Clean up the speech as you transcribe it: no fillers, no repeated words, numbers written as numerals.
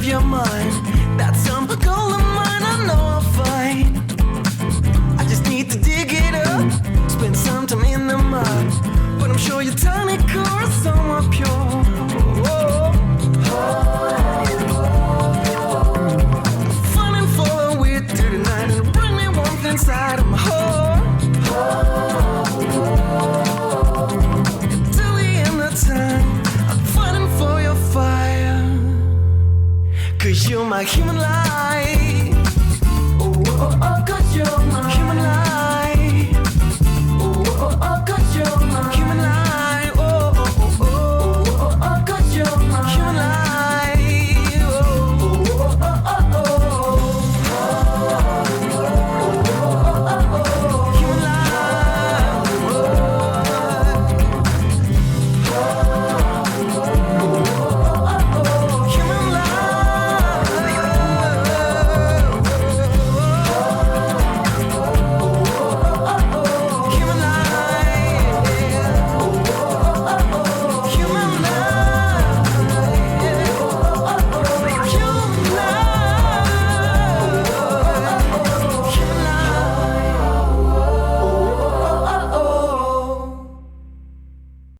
of your mind. That's some goal of mine, I know I'll find. I just need to dig it up, spend some time in the mud. But I'm sure your tiny core is somewhat pure. Fun and follow it through the night and bring me warmth inside of my heart. Until the end of time, I'm fighting for your fire. 'Cause you're my human light. Oh, oh, oh.